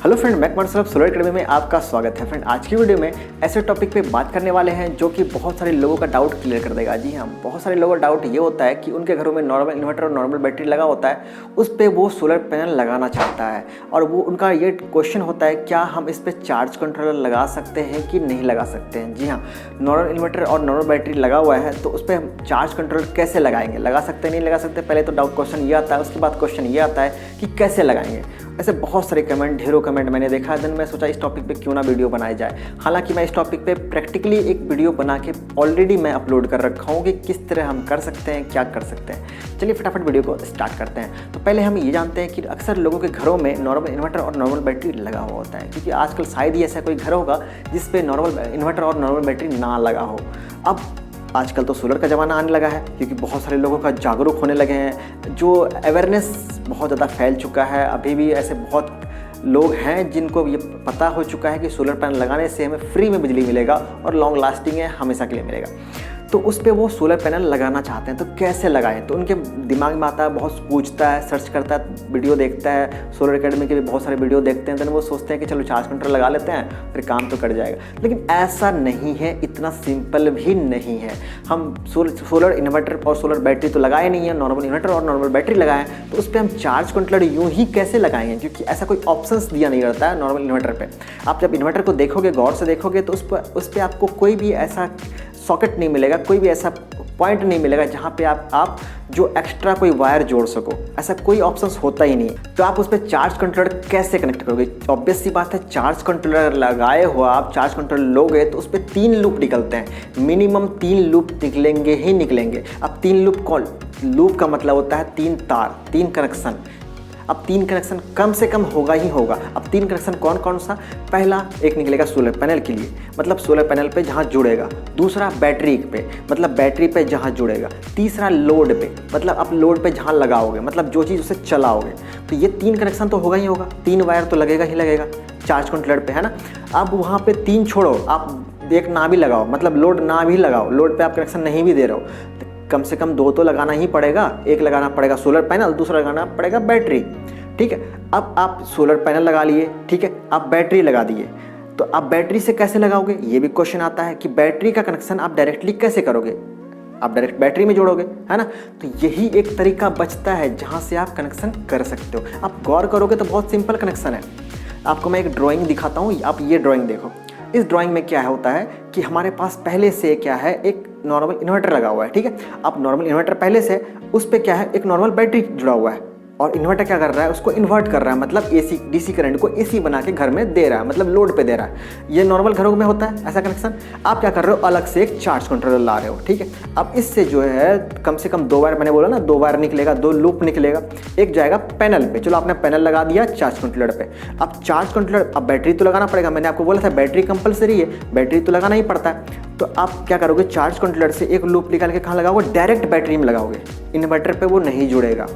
Hello friend, मैं Kumar Saurabh solar academy में आपका स्वागत है। फ्रेंड, आज की वीडियो में ऐसे टॉपिक पे बात करने वाले हैं जो कि बहुत सारे लोगों का डाउट क्लियर कर देगा। जी हाँ, बहुत सारे लोगों का डाउट ये होता है कि उनके घरों में नॉर्मल इन्वर्टर और नॉर्मल बैटरी लगा होता है, उस पर वो सोलर पैनल लगाना चाहता है और वो उनका ये क्वेश्चन होता है क्या हम इस पर चार्ज कंट्रोलर लगा सकते हैं कि नहीं लगा सकते हैं। जी हाँ, नॉर्मल इन्वर्टर और नॉर्मल बैटरी लगा हुआ है तो उस पर हम चार्ज कंट्रोलर कैसे लगाएंगे, लगा सकते हैं नहीं लगा सकते। पहले तो डाउट क्वेश्चन ये आता है, उसके बाद क्वेश्चन ये आता है कि कैसे लगाएंगे। ऐसे बहुत सारे कमेंट, ढेरों कमेंट मैंने देखा है। देन मैं सोचा इस टॉपिक पे क्यों ना वीडियो बनाया जाए। हालांकि मैं इस टॉपिक पे प्रैक्टिकली एक वीडियो बना के ऑलरेडी मैं अपलोड कर रखा हूँ कि किस तरह हम कर सकते हैं, क्या कर सकते हैं। चलिए फटाफट वीडियो को स्टार्ट करते हैं। तो पहले हम ये जानते हैं कि अक्सर लोगों के घरों में नॉर्मल इन्वर्टर और नॉर्मल बैटरी लगा हुआ होता है, क्योंकि आजकल शायद ही ऐसा कोई घर होगा जिस पे नॉर्मल इन्वर्टर और नॉर्मल बैटरी ना लगा हो। अब आजकल तो सोलर का ज़माना आने लगा है, क्योंकि बहुत सारे लोगों का जागरूक होने लगे हैं, जो अवेयरनेस बहुत ज़्यादा फैल चुका है। अभी भी ऐसे बहुत लोग हैं जिनको ये पता हो चुका है कि सोलर पैनल लगाने से हमें फ्री में बिजली मिलेगा और लॉन्ग लास्टिंग है, हमेशा के लिए मिलेगा। तो उस पर वो सोलर पैनल लगाना चाहते हैं, तो कैसे लगाएं। तो उनके दिमाग में आता है, बहुत पूछता है, सर्च करता है, वीडियो देखता है, सोलर एकेडमी के भी बहुत सारे वीडियो देखते हैं। तो वो सोचते हैं कि चलो चार्ज कंट्रोल लगा लेते हैं, फिर काम तो कर जाएगा। लेकिन ऐसा नहीं है, इतना सिंपल भी नहीं है। हम सोलर इन्वर्टर और सोलर बैटरी तो लगाए नहीं है, नॉर्मल इन्वर्टर और नॉर्मल बैटरी लगाएं, तो उस पर हम चार्ज कंट्रोलर यूँ ही कैसे लगाएंगे, क्योंकि ऐसा कोई ऑप्शंस दिया नहीं रहता है नॉर्मल इन्वर्टर पर। आप जब इन्वर्टर को देखोगे, गौर से देखोगे, तो उस पर आपको कोई भी ऐसा सॉकेट नहीं मिलेगा, कोई भी ऐसा पॉइंट नहीं मिलेगा जहाँ पे आप जो एक्स्ट्रा कोई वायर जोड़ सको। ऐसा कोई ऑप्शंस होता ही नहीं। तो आप उस पर चार्ज कंट्रोलर कैसे कनेक्ट करोगे। ऑब्वियस सी बात है, चार्ज कंट्रोलर लगाए हुआ आप चार्ज कंट्रोलर लोगे तो उस पर 3 लूप निकलते हैं, मिनिमम 3 लूप निकलेंगे ही निकलेंगे। अब 3 लूप का मतलब होता है 3 तार, 3 कनेक्शन। अब 3 कनेक्शन कम से कम होगा ही होगा। अब 3 कनेक्शन कौन कौन सा। पहला एक निकलेगा सोलर पैनल के लिए, मतलब सोलर पैनल पे जहाँ जुड़ेगा। दूसरा बैटरी पे, मतलब बैटरी पे जहाँ जुड़ेगा। तीसरा लोड पे, मतलब आप लोड पे जहाँ लगाओगे, मतलब जो चीज़ उसे चलाओगे। तो ये 3 कनेक्शन तो होगा ही होगा, 3 वायर तो लगेगा ही लगेगा चार्ज कंट्रोलर पे, है ना। अब वहाँ पे 3 छोड़ो, आप एक ना भी लगाओ, मतलब लोड ना भी लगाओ, लोड पे आप कनेक्शन नहीं भी दे रहे हो, कम से कम 2 तो लगाना ही पड़ेगा। एक लगाना पड़ेगा सोलर पैनल, दूसरा लगाना पड़ेगा बैटरी। ठीक है, अब आप सोलर पैनल लगा लिए, ठीक है, आप बैटरी लगा दिए, तो आप बैटरी से कैसे लगाओगे, ये भी क्वेश्चन आता है कि बैटरी का कनेक्शन आप डायरेक्टली कैसे करोगे। आप डायरेक्ट बैटरी में जोड़ोगे, है ना। तो यही एक तरीका बचता है जहाँ से आप कनेक्शन कर सकते हो। आप गौर करोगे तो बहुत सिंपल कनेक्शन है। आपको मैं एक ड्राइंग दिखाता हूँ, आप ये ड्राइंग देखो। इस ड्राइंग में क्या होता है कि हमारे पास पहले से क्या है, एक नॉर्मल इन्वर्टर लगा हुआ है, ठीक है। अब नॉर्मल इन्वर्टर पहले से, उस पर क्या है, एक नॉर्मल बैटरी जुड़ा हुआ है, और इन्वर्टर क्या कर रहा है, उसको इन्वर्ट कर रहा है, मतलब एसी डीसी करंट को एसी बना के घर में दे रहा है, मतलब लोड पे दे रहा है। ये नॉर्मल घरों में होता है ऐसा कनेक्शन। आप क्या कर रहे हो, अलग से एक चार्ज कंट्रोलर ला रहे हो, ठीक है। अब इससे जो है कम से कम 2 वायर, मैंने बोला ना 2 वायर निकलेगा, 2 लूप निकलेगा। एक जाएगा पैनल पे, चलो आपने पैनल लगा दिया चार्ज कंट्रोलर पे। अब चार्ज कंट्रोलर, अब बैटरी तो लगाना पड़ेगा, मैंने आपको बोला था बैटरी कंपलसरी है, बैटरी तो लगाना ही पड़ता है। तो आप क्या करोगे, चार्ज कंट्रोलर से एक लूप निकाल के कहाँ लगाओगे, डायरेक्ट बैटरी में लगाओगे। इन्वर्टर पे वो नहीं जुड़ेगा,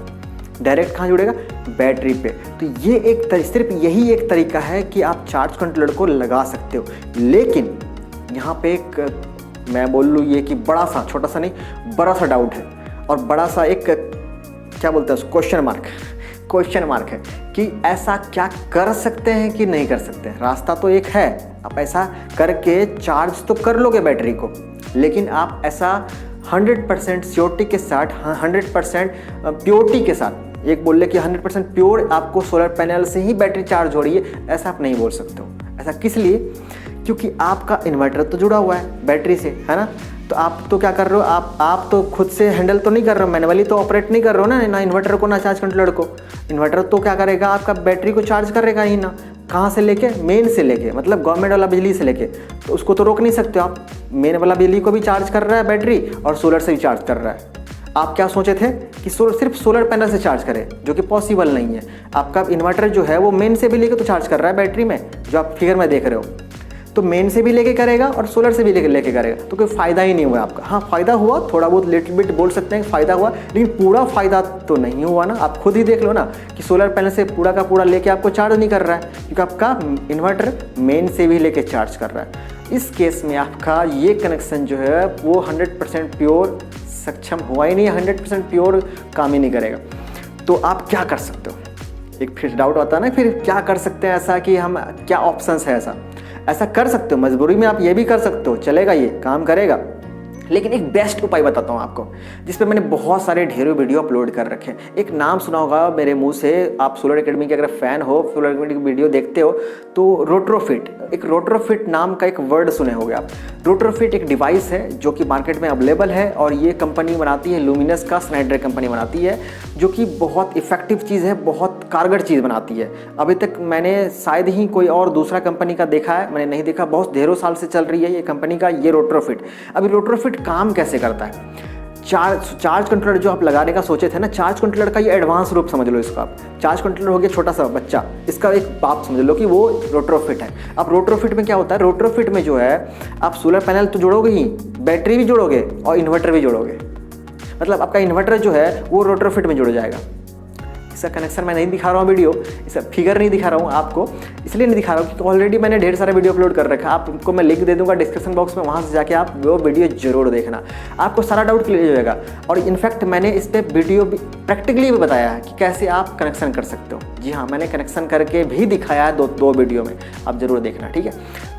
डायरेक्ट कहाँ जुड़ेगा, बैटरी पे। तो ये सिर्फ यही एक तरीका है कि आप चार्ज कंट्रोलर को लगा सकते हो। लेकिन यहाँ पे एक मैं बोल लूँ ये कि बड़ा सा, छोटा सा नहीं, बड़ा सा डाउट है, और बड़ा सा एक क्या बोलते हैं, क्वेश्चन मार्क है कि ऐसा क्या कर सकते हैं कि नहीं कर सकते हैं। रास्ता तो एक है, आप ऐसा करके चार्ज तो कर लोगे बैटरी को, लेकिन आप ऐसा 100% श्योरिटी के साथ, 100% प्योरिटी के साथ, एक बोल ले कि 100% प्योर आपको सोलर पैनल से ही बैटरी चार्ज हो रही है, ऐसा आप नहीं बोल सकते हो। ऐसा किस लिए, क्योंकि आपका इन्वर्टर तो जुड़ा हुआ है बैटरी से, है ना। तो आप तो क्या कर रहे हो, आप तो खुद से हैंडल तो नहीं कर रहे हो, मैनुअली तो ऑपरेट नहीं कर रहे हो ना इन्वर्टर को, ना चार्ज कंट्रोलर को। इन्वर्टर तो क्या करेगा, आपका बैटरी को चार्ज करेगा ही ना। कहाँ से लेके, मेन से लेके, मतलब गवर्नमेंट वाला बिजली से लेके। तो उसको तो रोक नहीं सकते आप। मेन वाला बिजली को भी चार्ज कर रहा है बैटरी, और सोलर से भी चार्ज कर रहा है। आप क्या सोचे थे कि सिर्फ सोलर पैनल से चार्ज करें, जो कि पॉसिबल नहीं है। आपका इन्वर्टर जो है वो मेन से भी लेके तो चार्ज कर रहा है बैटरी में, जो आप फिगर में देख रहे हो। तो मेन से भी लेके करेगा और सोलर से भी लेके करेगा, तो कोई फ़ायदा ही नहीं हुआ आपका। हाँ, फ़ायदा हुआ, थोड़ा बहुत लिटिल बिट बोल सकते हैं फ़ायदा हुआ, लेकिन पूरा फ़ायदा तो नहीं हुआ ना। आप खुद ही देख लो ना कि सोलर पैनल से पूरा का पूरा लेके आपको चार्ज नहीं कर रहा है, क्योंकि आपका इन्वर्टर मेन से भी लेके चार्ज कर रहा है। इस केस में आपका ये कनेक्शन जो है वो 100% प्योर सक्षम हुआ ही नहीं, 100% प्योर काम ही नहीं करेगा। तो आप क्या कर सकते हो, एक फिर डाउट आता है ना, फिर क्या कर सकते हैं ऐसा कि हम, क्या ऑप्शंस है ऐसा, ऐसा कर सकते हो, मजबूरी में आप ये भी कर सकते हो, चलेगा, ये काम करेगा। लेकिन एक बेस्ट उपाय बताता हूँ आपको, जिस पे मैंने बहुत सारे ढेरों वीडियो अपलोड कर रखे हैं। एक नाम सुना होगा मेरे मुंह से, आप सोलर एकेडमी के अगर फैन हो, सोलर एकेडमी की वीडियो देखते हो तो रोट्रोफिट, एक रोट्रोफिट नाम का एक वर्ड सुने होंगे आप। रोट्रोफिट एक डिवाइस है जो कि मार्केट में अवेलेबल है और ये कंपनी बनाती है, लुमिनस का स्नाइडर कंपनी बनाती है, जो कि बहुत इफेक्टिव चीज़ है, बहुत कारगर चीज़ बनाती है। अभी तक मैंने शायद ही कोई और दूसरा कंपनी का देखा है, मैंने नहीं देखा, बहुत ढेरों साल से चल रही है ये कंपनी का, ये रोट्रोफिट। अभी रोट्रोफिट काम कैसे करता है, चार्ज कंट्रोलर जो आप लगाने का सोचे थे ना, चार्ज कंट्रोलर का ये एडवांस रूप समझ लो इसका। आप चार्ज कंट्रोलर हो गया छोटा सा बच्चा, इसका एक बाप समझ लो कि वो रोट्रोफिट है। अब रोट्रोफिट में क्या होता है, रोट्रोफिट में जो है आप सोलर पैनल तो जोड़ोगे ही, बैटरी भी जोड़ोगे और इन्वर्टर भी जोड़ोगे, मतलब आपका इन्वर्टर जो है वो रोट्रोफिट में जुड़ जाएगा। इसका कनेक्शन मैं नहीं दिखा रहा हूँ, वीडियो इसका फिगर नहीं दिखा रहा हूँ आपको, इसलिए नहीं दिखा रहा हूँ क्योंकि ऑलरेडी मैंने ढेर सारा वीडियो अपलोड कर रखा है। आपको मैं लिंक दे दूंगा डिस्क्रिप्शन बॉक्स में, वहाँ से जाके आप वो वीडियो जरूर देखना, आपको सारा डाउट क्लियर हो जाएगा। और इनफैक्ट मैंने इस पर वीडियो भी प्रैक्टिकली भी बताया है कि कैसे आप कनेक्शन कर सकते हो। जी हाँ, मैंने कनेक्शन करके भी दिखाया है दो वीडियो में, आप जरूर देखना, ठीक है।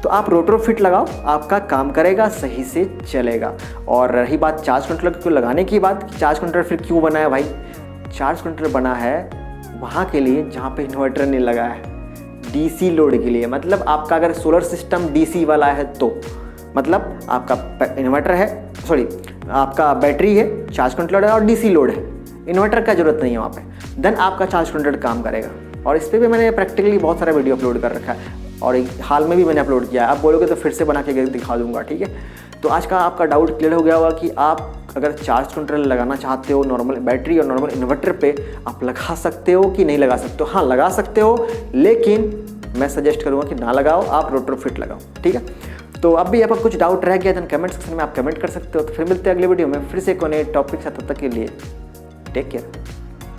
तो आप रोट्रोफिट लगाओ, आपका काम करेगा, सही से चलेगा। और रही बात चार्ज कंट्रोलर को लगाने की बात, चार्ज कंट्रोलर फिर क्यों बना है भाई, चार्ज कंट्रोलर बना है वहाँ के लिए जहाँ पे इन्वर्टर नहीं लगा है, डीसी लोड के लिए। मतलब आपका अगर सोलर सिस्टम डीसी वाला है तो, मतलब आपका इन्वर्टर है, सॉरी आपका बैटरी है, चार्ज कंट्रोलर है और डीसी लोड है, इन्वर्टर का जरूरत नहीं है वहाँ पे, देन आपका चार्ज कंट्रोलर काम करेगा। और इस पर भी मैंने प्रैक्टिकली बहुत सारा वीडियो अपलोड कर रखा है और एक हाल में भी मैंने अपलोड किया है, आप बोलोगे तो फिर से बना के दिखा दूंगा, ठीक है। तो आज का आपका डाउट क्लियर हो गया होगा कि आप अगर चार्ज कंट्रोलर लगाना चाहते हो नॉर्मल बैटरी और नॉर्मल इन्वर्टर पे, आप लगा सकते हो कि नहीं लगा सकते हो। हाँ लगा सकते हो, लेकिन मैं सजेस्ट करूँगा कि ना लगाओ, आप रोट्रोफिट लगाओ, ठीक है। तो अब भी आपका कुछ डाउट रह गया तो कमेंट सेक्शन में आप कमेंट कर सकते हो। तो फिर मिलते हैं अगले वीडियो में फिर से एक नए टॉपिक से, तब तक के लिए टेक केयर।